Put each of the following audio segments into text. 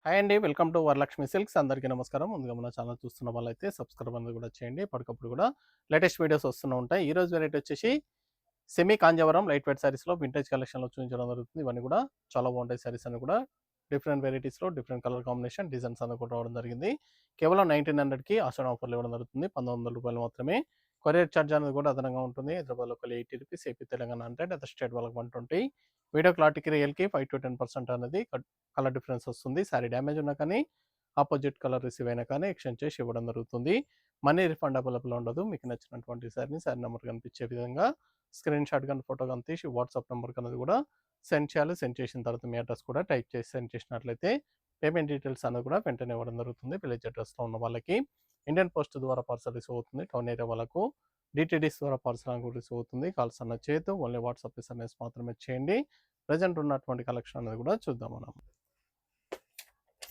Hi అండి. Welcome to Varalakshmi silks. అందరికీ నమస్కారం. ముందుగా మన ఛానల్ చూస్తున్న వాళ్ళైతే సబ్స్క్రైబ్ అనేది కూడా చేయండి. ఎప్పటికప్పుడు కూడా లేటెస్ట్ వీడియోస్ వస్తూనే ఉంటాయి. ఈ రోజు వెరైటీ వచ్చేసి సెమీ కాంజీవరం లైట్ వెయిట్ సారీస్‌లో వింటేజ్ కలెక్షన్‌లో చూపించడం జరుగుతుంది. ఇవన్నీ కూడా చాలా బాగుంటాయి సారీస్ అన్ని కూడా. డిఫరెంట్ వెరైటీస్‌లో డిఫరెంట్ కలర్ కాంబినేషన్ డిజైన్స్ అన్ని కూడా రావడం జరిగింది. కేవలం 1900కి ఆషాఢం ఆఫర్‌లో ఇవ్వడం జరుగుతుంది. రూ. 1900 మాత్రమే. కొరియర్ చార్జ్ అనేది కూడా అదనంగా ఉంటుంది. హైదరాబాద్ లోకల్ రూ. 80, ఏపీ తెలంగాణ 100, అదర్ స్టేట్ వాళ్ళకి 120. వీడియో క్లారిటీకి రియల్‌కి 5-10% అనేది కలర్ డిఫరెన్స్ వస్తుంది. సారీ డ్యామేజ్ ఉన్నా కానీ ఆపోజిట్ కలర్ రిసీవ్ అయినా కానీ ఎక్స్చేంజ్ చేసి ఇవ్వడం జరుగుతుంది. మనీ రిఫండ్ అవైలబుల్ ఉండదు. మీకు నచ్చినటువంటి సారీని సారీ నెంబర్ కనిపించే విధంగా స్క్రీన్ షాట్ కానీ ఫోటో కానీ తీసి వాట్సాప్ నెంబర్కి అనేది కూడా సెండ్ చేయాలి. సెండ్ చేసిన తర్వాత మీ అడ్రస్ కూడా టైప్ చేసి సెండ్ చేసినట్లయితే పేమెంట్ డీటెయిల్స్ అనేది కూడా వెంటనే ఇవ్వడం జరుగుతుంది. విలేజ్ అడ్రస్లో ఉన్న వాళ్ళకి ఇండియన్ పోస్ట్ ద్వారా పార్సల్ రిసీవ్ అవుతుంది. టౌన్ ఏరియా వాళ్ళకు డిటిడిస్ ద్వారా పార్సల్ అనేది రిసీవ్ అవుతుంది. కాల్స్ అన్న చేయొద్దు. ఓన్లీ వాట్సాప్ ఎస్ఎంఎస్ మాత్రమే చేయండి. ప్రజెంట్ ఉన్నటువంటి కలెక్షన్ అనేది కూడా చూద్దాం మనం.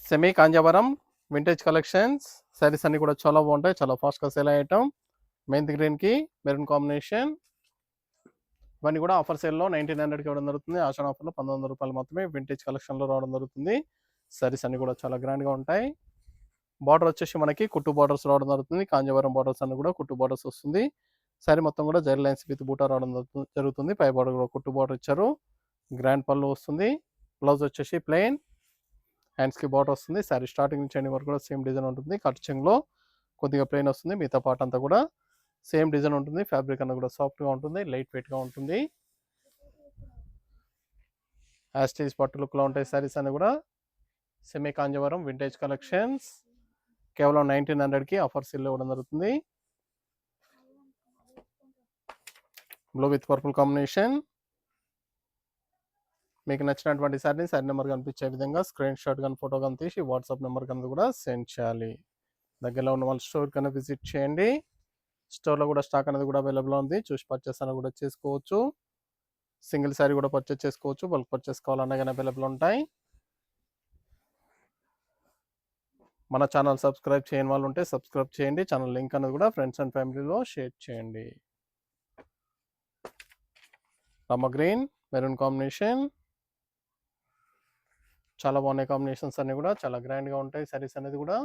Semi Kanjeevaram vintage collections saris అన్ని కూడా చాలా బాగుంటాయి. చాలా ఫాస్ట్గా సేల్ అయ్యటం. మెంత్ గ్రీన్కి మెరూన్ కాంబినేషన్. ఇవన్నీ కూడా ఆఫర్ సేల్లో 1900కి ఇవ్వడం జరుగుతుంది. ఆషాఢం ఆఫర్లో రూ. 1900 మాత్రమే వింటేజ్ కలెక్షన్లో రావడం జరుగుతుంది. సారీస్ అన్ని కూడా చాలా గ్రాండ్గా ఉంటాయి. బార్డర్ వచ్చేసి మనకి కుట్టు బార్డర్స్ రావడం జరుగుతుంది. కాంజీవరం బార్డర్స్ అన్ని కూడా కుట్టు బార్డర్స్ వస్తుంది. సారీ మొత్తం కూడా జరీ లైన్స్ విత్ బూటా రావడం జరుగుతుంది. పై బార్డర్ కూడా కుట్టు బార్డర్ ఇచ్చారు. గ్రాండ్ పళ్ళు వస్తుంది. బ్లౌజ్ వచ్చేసి ప్లెయిన్. హ్యాండ్స్కి బార్డర్ వస్తుంది. సారీ స్టార్టింగ్ నుంచి ఎండింగ్ వరకు కూడా సేమ్ డిజైన్ ఉంటుంది. కట్చింగ్లో కొద్దిగా ప్లెయిన్ వస్తుంది. మిగతా పార్ట్ అంతా కూడా సేమ్ డిజైన్ ఉంటుంది. ఫ్యాబ్రిక్ అన్న కూడా సాఫ్ట్గా ఉంటుంది. లైట్ వెయిట్గా ఉంటుంది. యాస్టీజ్ పట్టు లుక్లో ఉంటాయి సారీస్ అన్ని కూడా. సెమీ కాంజీవరం వింటేజ్ కలెక్షన్స్ కేవలం 1900కి ఆఫర్ సేల్ ఇవ్వడం జరుగుతుంది. Blue with purple combination. మీకు నచ్చినటువంటి సారీ నెంబర్ కనిపించే విధంగా స్క్రీన్ షాట్ కానీ ఫోటో కానీ తీసి వాట్సాప్ నెంబర్ కన్నా కూడా సెండ్ చేయాలి. దగ్గరలో ఉన్న వాళ్ళ స్టోర్ కన్నా విజిట్ చేయండి. స్టోర్లో కూడా స్టాక్ అనేది కూడా అవైలబుల్ ఉంది. చూసి పర్చేస్ అనేది కూడా చేసుకోవచ్చు. సింగిల్ సారీ కూడా పర్చేస్ చేసుకోవచ్చు. బల్క్ పర్చేస్ కావాలన్నా కానీ అవైలబుల్ ఉంటాయి. మన ఛానల్ సబ్స్క్రైబ్ చేయని వాళ్ళు ఉంటే సబ్స్క్రైబ్ చేయండి. ఛానల్ లింక్ అనేది కూడా ఫ్రెండ్స్ అండ్ ఫ్యామిలీలో షేర్ చేయండి. Rama green maroon combination. చాలా బాగున్నాయి కాంబినేషన్స్ అన్ని కూడా. చాలా గ్రాండ్గా ఉంటాయి. సారీస్ అనేది కూడా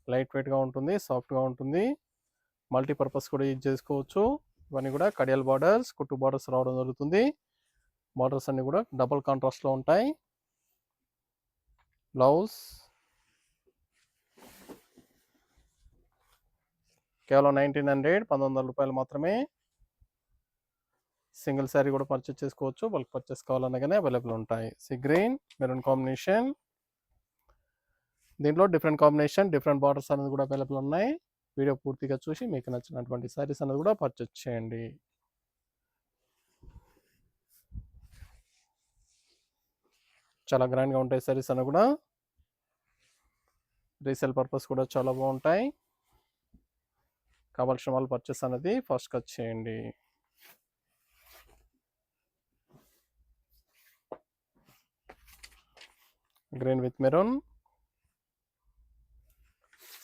లైట్ వెయిట్గా ఉంటుంది. సాఫ్ట్గా ఉంటుంది. మల్టీపర్పస్ కూడా యూజ్ చేసుకోవచ్చు. ఇవన్నీ కూడా కడియల్ బార్డర్స్ కుట్టు బార్డర్స్ రావడం జరుగుతుంది. బార్డర్స్ అన్ని కూడా డబుల్ కాంట్రాస్ట్లో ఉంటాయి. బ్లౌజ్ కేవలం 1900 మాత్రమే. సింగిల్ శారీ కూడా పర్చేస్ చేసుకోవచ్చు. బల్క్ పర్చేస్ కావాలన్నా కానీ అవైలబుల్ ఉంటాయి. Sea green maroon combination. దీంట్లో డిఫరెంట్ కాంబినేషన్ డిఫరెంట్ బార్డర్స్ అనేది కూడా అవైలబుల్ ఉన్నాయి. వీడియో పూర్తిగా చూసి మీకు నచ్చినటువంటి సారీస్ అనేది కూడా పర్చేస్ చేయండి. చాలా గ్రాండ్గా ఉంటాయి సారీస్ అన్నీ కూడా. రీసేల్ పర్పస్ కూడా చాలా బాగుంటాయి. కావాల్సిన వాళ్ళు పర్చేస్ అనేది ఫస్ట్గా చేయండి. Green with maroon.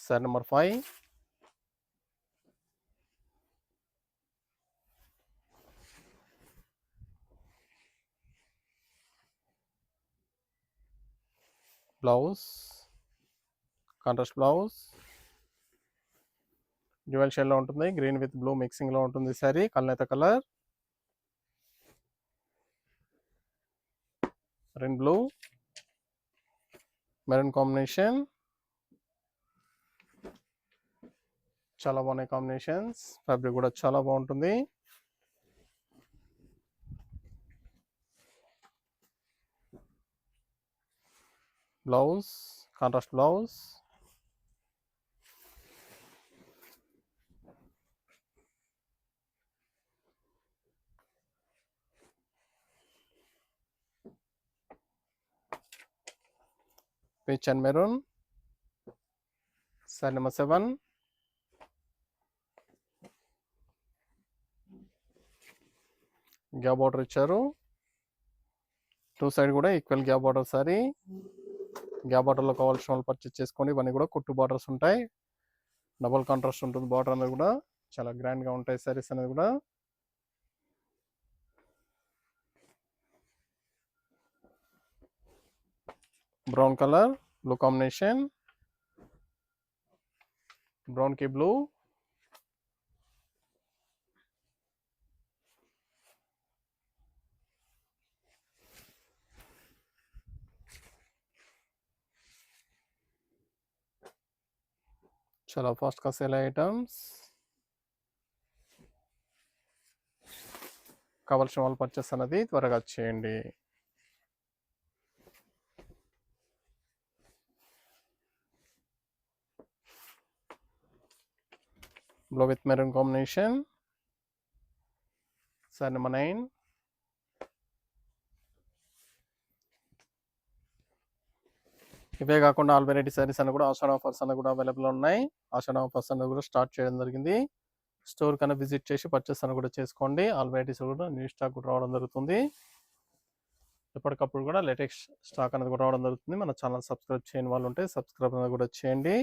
Sari number 5. Blouse contrast blouse dual షేడ్లో ఉంటుంది. గ్రీన్ విత్ బ్లూ మిక్సింగ్లో ఉంటుంది. సారీ కల్నేత colour red blue maroon combination. చాలా బాగున్నాయి కాంబినేషన్స్. ఫ్యాబ్రిక్ కూడా చాలా బాగుంటుంది. Blouse contrast blouse. Peach and maroon. Sari number 7. Gap border ఇచ్చారు. 2 సైడ్ కూడా equal gap border sari. Gap బార్డర్లో కావాల్సిన వాళ్ళు పర్చేస్ చేసుకోండి. ఇవన్నీ కూడా కుట్టు బార్డర్స్ ఉంటాయి. డబుల్ కాంట్రాస్ట్ ఉంటుంది బార్డర్ అనేది కూడా. చాలా గ్రాండ్గా ఉంటాయి సారీస్ అనేది కూడా. బ్రౌన్ కలర్ బ్లూ కాంబినేషన్, బ్రౌన్కి బ్లూ, చాలా ఫాస్ట్గా సేల్ అయ్యే ఐటమ్స్. కావాల్సిన వాళ్ళు పర్చేస్ అనేది త్వరగా చేయండి. Blue with maroon combination, sari number 9. ఇవే కాకుండా ఆల్ వెరైటీ సారీస్ అన్న కూడా ఆషాఢ ఆఫర్స్ అన్న కూడా అవైలబుల్ ఉన్నాయి. ఆషాఢ ఆఫర్స్ అన్న కూడా స్టార్ట్ చేయడం జరిగింది. స్టోర్ కన్నా విజిట్ చేసి పర్చేస్ అన్న కూడా చేసుకోండి. ఆల్ వెరైటీస్ కూడా న్యూ స్టాక్ కూడా రావడం జరుగుతుంది. ఎప్పటికప్పుడు కూడా లేటెస్ట్ స్టాక్ అనేది కూడా రావడం జరుగుతుంది. మన ఛానల్ సబ్స్క్రైబ్ చేయని వాళ్ళు ఉంటే సబ్స్క్రైబ్ అనేది కూడా చేయండి.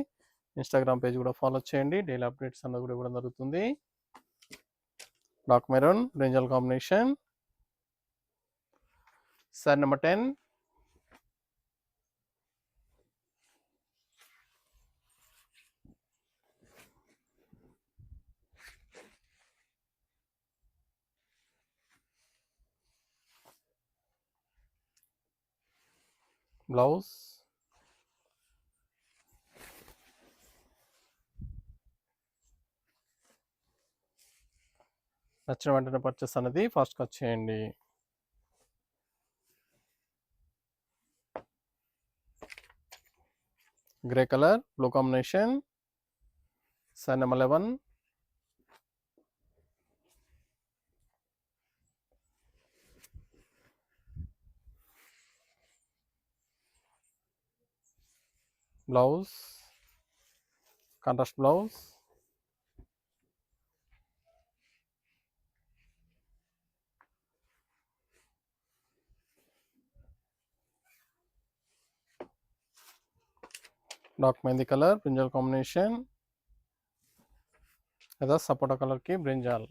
ఇన్స్టాగ్రామ్ పేజ్ కూడా ఫాలో చేయండి. డైలీ అప్డేట్స్ అన్నది కూడా ఇవ్వడం జరుగుతుంది. Dark maroon brinjal combination, sari number 10. Blouse, నచ్చిన వెంటనే పర్చేస్ అనేది ఫాస్ట్గా చేయండి. Grey colour blue combination, sari number 11. Blouse, contrast blouse, dark mehndi colour brinjal combination లేదా సపోటా కలర్కి బ్రింజాల్.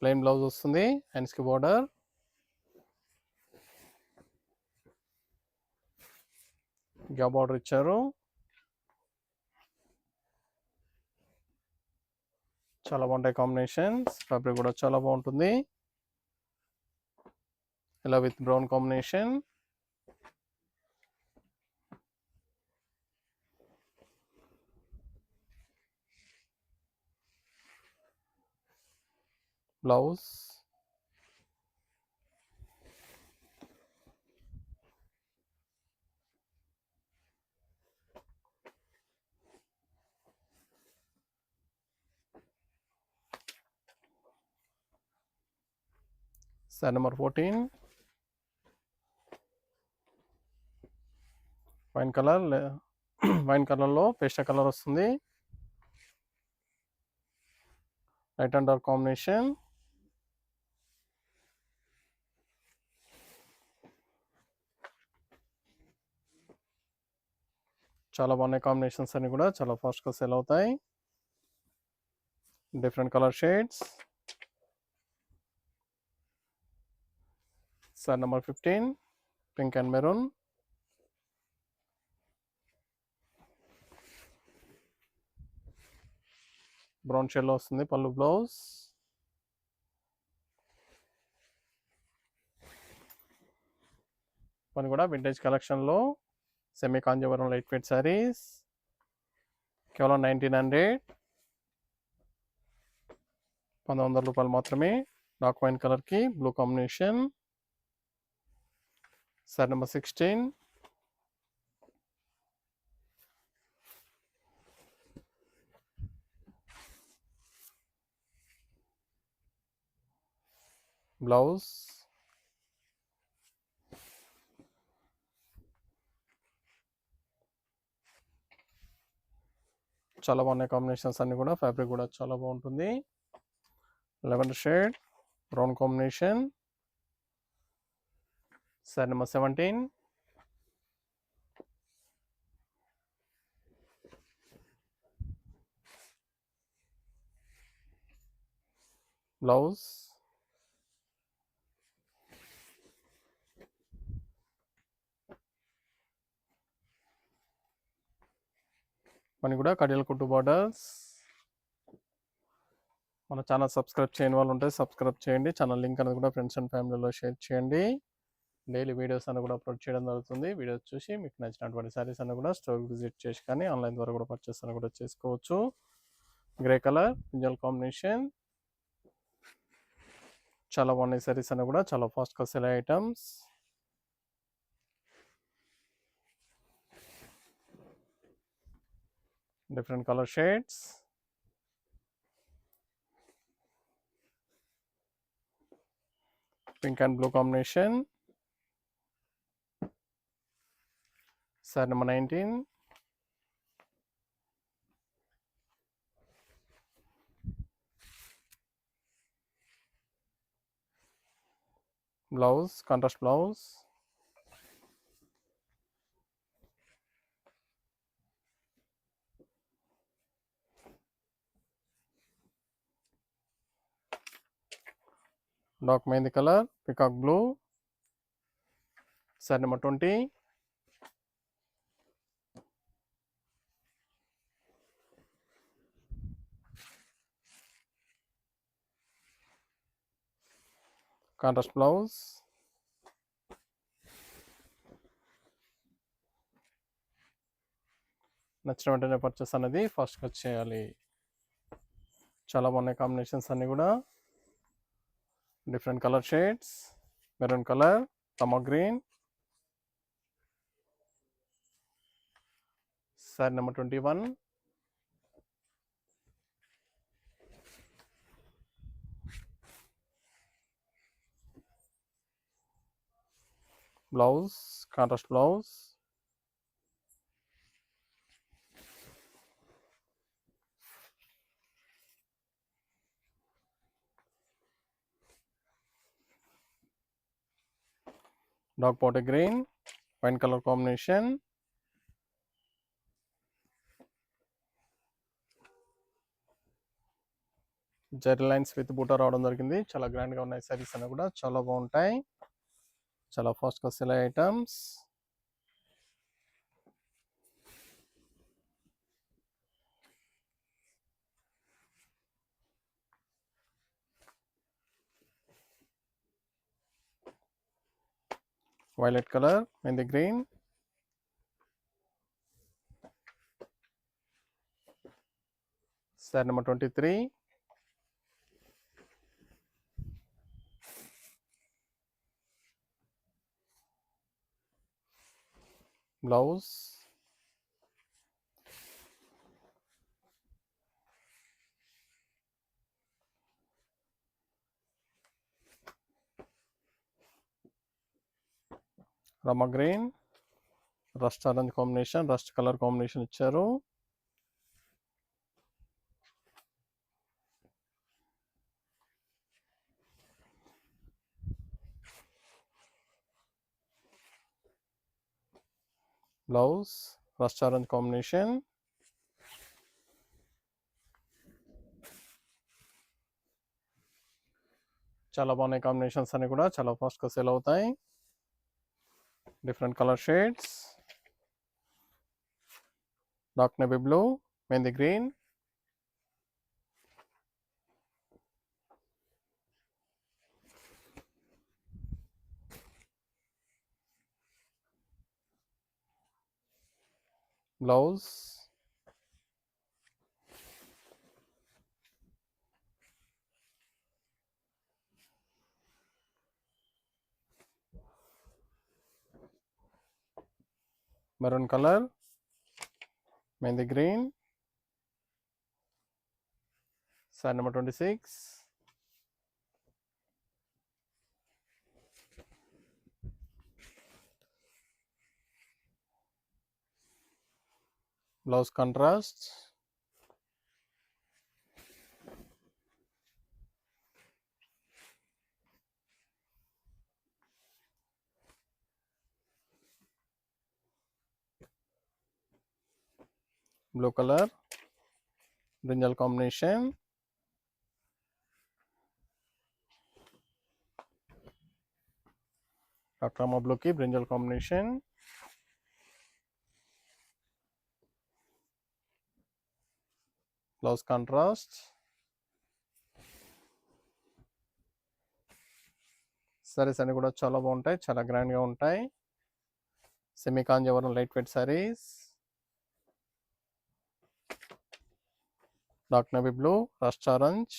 ప్లెయిన్ బ్లౌజ్ వస్తుంది, హ్యాండ్స్కి బోర్డర్, గ్యాప్ బార్డర్ ఇచ్చారు. చాలా బాగుంటాయి కాంబినేషన్స్. ఫ్యాబ్రిక్ కూడా చాలా బాగుంటుంది. ఇలా with brown combination, blouse, sorry number 14. Wine colour, wine కలర్లో పేస్టల్ కలర్ వస్తుంది. లైట్ అండ్ డార్క్ కాంబినేషన్, చాలా బాగున్నాయి కాంబినేషన్స్ అన్ని కూడా చాలా ఫాస్ట్గా సేల్ అవుతాయి. Different colour shades. Sorry number 15 pink and maroon, brown షేడ్లో వస్తుంది పళ్ళు బ్లౌజ్. పని కూడా వింటేజ్ కలెక్షన్లో semi Kanjeevaram light wait saris కేవలం 1900 1900 రూపాయలు మాత్రమే. డార్క్ వైన్ కలర్కి blue combination. Sari number 16. Blouse, చాలా బాగున్నాయి కాంబినేషన్స్ అన్ని కూడా. ఫ్యాబ్రిక్ కూడా చాలా బాగుంటుంది. Lavender shade brown combination. Sari number 17. Blouse, పని కూడా కడియాల కుట్టు బార్డర్స్. మన ఛానల్ సబ్స్క్రైబ్ చేయని వాళ్ళు ఉంటే సబ్స్క్రైబ్ చేయండి. ఛానల్ లింక్ అనేది కూడా ఫ్రెండ్స్ అండ్ ఫ్యామిలీలో షేర్ చేయండి. డైలీ వీడియోస్ అన్ని కూడా అప్లోడ్ చేయడం జరుగుతుంది. వీడియోస్ చూసి మీకు నచ్చినటువంటి శారీస్ అన్ని కూడా స్టోర్ విజిట్ చేసి కానీ ఆన్లైన్ ద్వారా కూడా పర్చేస్ అని కూడా చేసుకోవచ్చు. గ్రే కలర్ ఇంజల్ కాంబినేషన్, చాలా బాగున్నాయి శారీస్ అన్ని కూడా, చాలా ఫాస్ట్గా సెల్ అయ్యే items. Different colour shades, pink and blue combination. Sari number 19. Blouse, contrast blouse. Dark mehndi colour, peacock blue. Sorry number 20. Contrast blouse. నచ్చిన వెంటనే పర్చేస్ అనేది ఫాస్ట్గా చేయాలి. చాలా బాగున్నాయి కాంబినేషన్స్ అన్నీ కూడా, different colour shades. Maroon colour, టమా green. Sari number 21. Blouse, contrast blouse. Dark పాట్ green, wine colour combination. Zari lines with buta రావడం జరిగింది. చాలా గ్రాండ్గా ఉన్నాయి సారీస్ అన్నీ కూడా, చాలా బాగుంటాయి. చాలా ఫాస్ట్గా సెల్ అయ్యే items. Violet colour, mehndi green. Sari number 23. Blouse, rama green, rust orange combination, rust colour combination ఇచ్చారు. Blouse, rust orange combination. చాలా బాగున్నాయి కాంబినేషన్స్ అన్ని కూడా, చాలా ఫాస్ట్గా సేల్ అవుతాయి. Different colour shades. Dark navy blue, mehndi green. Blouse, maroon colour, mehndi green. Sari number 26. Blouse contrast. Blue colour, brinjal combination. డాక్టర్ రామా బ్లూకి brinjal combination. Blouse contrast. Saris అన్ని కూడా చాలా బాగుంటాయి, చాలా గ్రాండ్గా ఉంటాయి. Semi Kanjeevaram light wait saris. Dark navy blue, rust orange.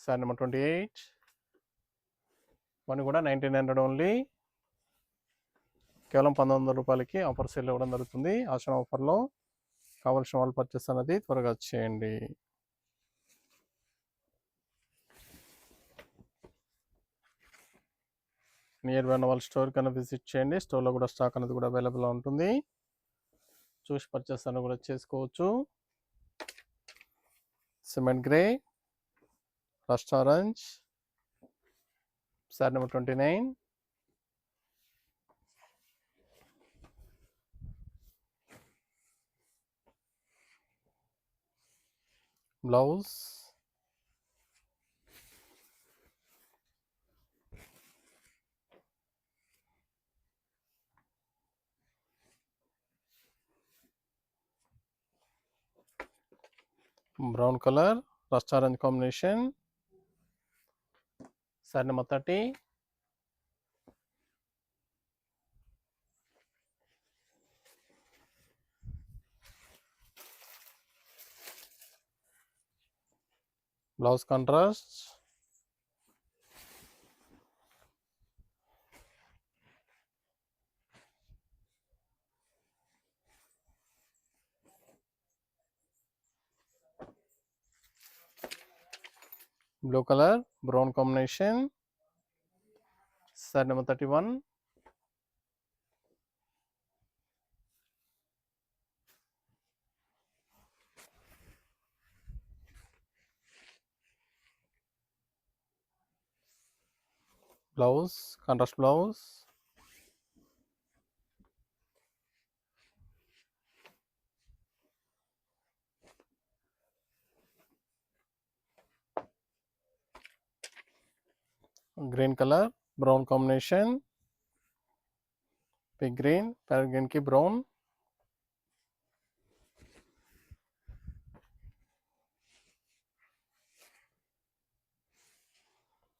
Sari number 28. ఇవన్నీ కూడా 1900 ఓన్లీ. కేవలం 1900 రూపాయలకి ఆఫర్ సేల్ ఇవ్వడం జరుగుతుంది. ఆషన్ ఆఫర్లో కావాల్సిన వాళ్ళు పర్చేస్ అనేది త్వరగా చేయండి. నియర్ బై ఉన్న వాళ్ళ స్టోర్ కన్నా విజిట్ చేయండి. స్టోర్లో కూడా స్టాక్ అనేది కూడా అవైలబుల్గా ఉంటుంది. చూసి పర్చేస్ అనేది కూడా చేసుకోవచ్చు. Cement grey, rust orange. Sari number 29. Blouse. Brown colour, rust orange combination. Sari number 30. Blouse contrast. Blue colour, brown combination. Sari number 31. Blouse contrast blouse. Green colour, brown combination. Pig green, parrot green కి brown.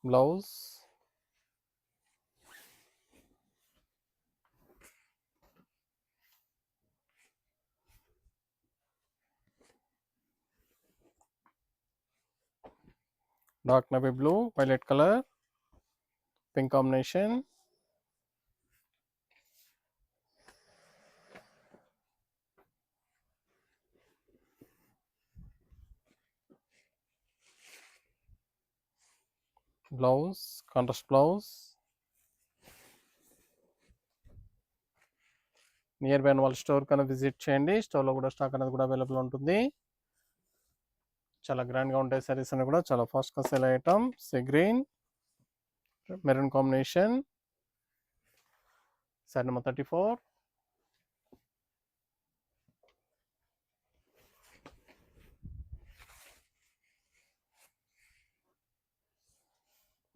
Blouse. Dark navy blue, violet colour, pink combination. Blouse contrast blouse. Nearby వాళ్ళ store కన్నా visit చేయండి. స్టోర్లో కూడా stock అనేది కూడా available ఉంటుంది. చాలా గ్రాండ్గా ఉంటాయి సారీస్ అని కూడా చాలా ఫాస్ట్గా sale item. Sea green, maroon combination. Sari number 34.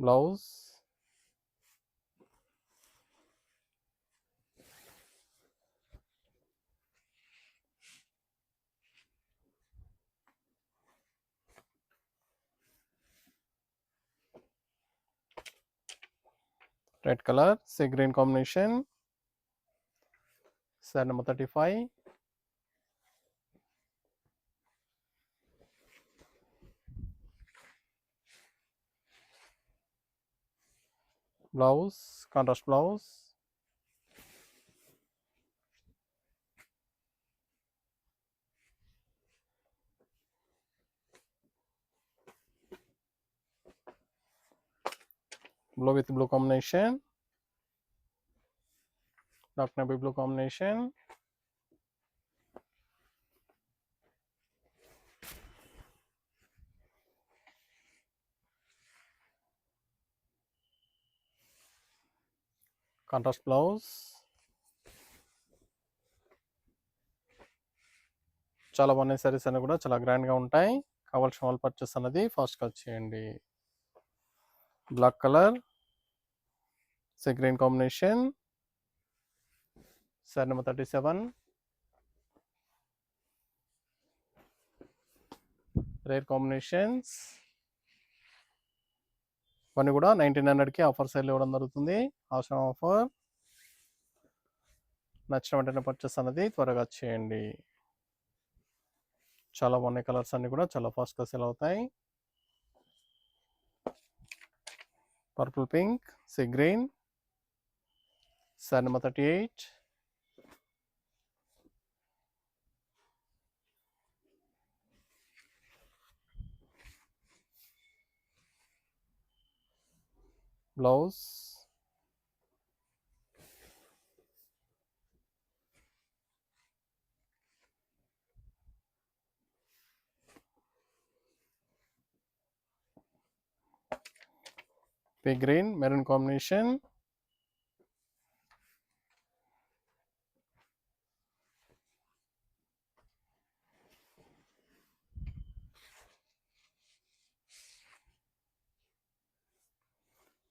Blouse. Red colour, sea green combination. Sari number 35. Blouse contrast blouse. Blue with blue combination. Dark navy blue combination. Contrast blouse. చాలా బాగున్నాయి సారీస్ అన్ని కూడా చాలా గ్రాండ్గా ఉంటాయి. కావాల్సిన వాళ్ళు పర్చేస్ అన్నది ఫాస్ట్గా చేయండి. Black colour, sea green combination. Sari number 37. Rare combinations. ఇవన్నీ కూడా 1900కి ఆఫర్ సేల్ ఇవ్వడం జరుగుతుంది. అవసరం ఆఫర్. నచ్చిన వెంటనే పర్చేస్ అనేది త్వరగా చేయండి. చాలా బాగున్నాయి కలర్స్ అన్నీ కూడా చాలా ఫాస్ట్గా సేల్ అవుతాయి. Purple pink, sea green. Sari number 38. Blouse. P green maroon combination.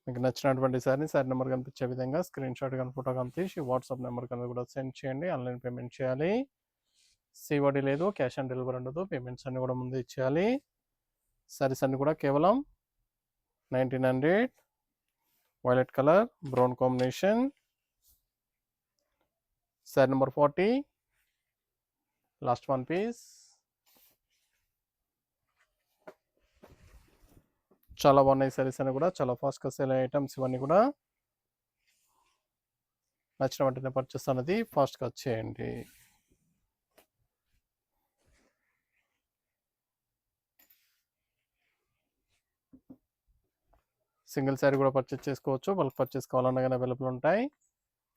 మీకు నచ్చినటువంటి శారీ నెంబర్ కనిపించే విధంగా స్క్రీన్ షాట్ కానీ ఫోటో కానీ తీసి వాట్సాప్ నెంబర్ కన్నా కూడా సెండ్ చేయండి. ఆన్లైన్ పేమెంట్ చేయాలి. COD లేదు, క్యాష్ ఆన్ డెలివరీ ఉండదు. పేమెంట్స్ అన్నీ కూడా ముందు ఇచ్చేయాలి. శారీస్ అన్నీ కూడా కేవలం 1900. Violet colour, brown combination. Sari number 40. Last one piece. చాలా బాగున్నాయి శారీస్ అన్ని కూడా చాలా ఫాస్ట్గా సేల్ అయ్యే ఐటమ్స్ ఇవన్నీ కూడా. నచ్చిన వెంటనే పర్చేస్ అనేది ఫాస్ట్గా చేయండి. సింగిల్ శారీ కూడా పర్చేస్ చేసుకోవచ్చు. బల్క్ పర్చేస్ కావాలన్నా కానీ అవైలబుల్ ఉంటాయి.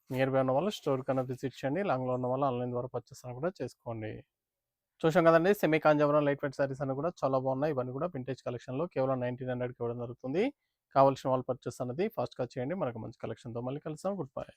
నియర్ బై ఉన్న వాళ్ళు స్టోర్ కన్నా విజిట్ చేయండి. లాంగ్లో ఉన్న వాళ్ళు ఆన్లైన్ ద్వారా పర్చేస్ అని కూడా చేసుకోండి. చూసాం కదండి, semi Kanjeevaram light wait saris అన్ని కూడా చాలా బాగున్నాయి. ఇవన్నీ కూడా వింటేజ్ కలెక్షన్లో కేవలం 1900కి ఇవ్వడం జరుగుతుంది. కావాల్సిన వాళ్ళు పర్చేస్ అనేది ఫాస్ట్గా చేయండి. మనకు మంచి కలెక్షన్తో మళ్ళీ కలుస్తాం. Good bye.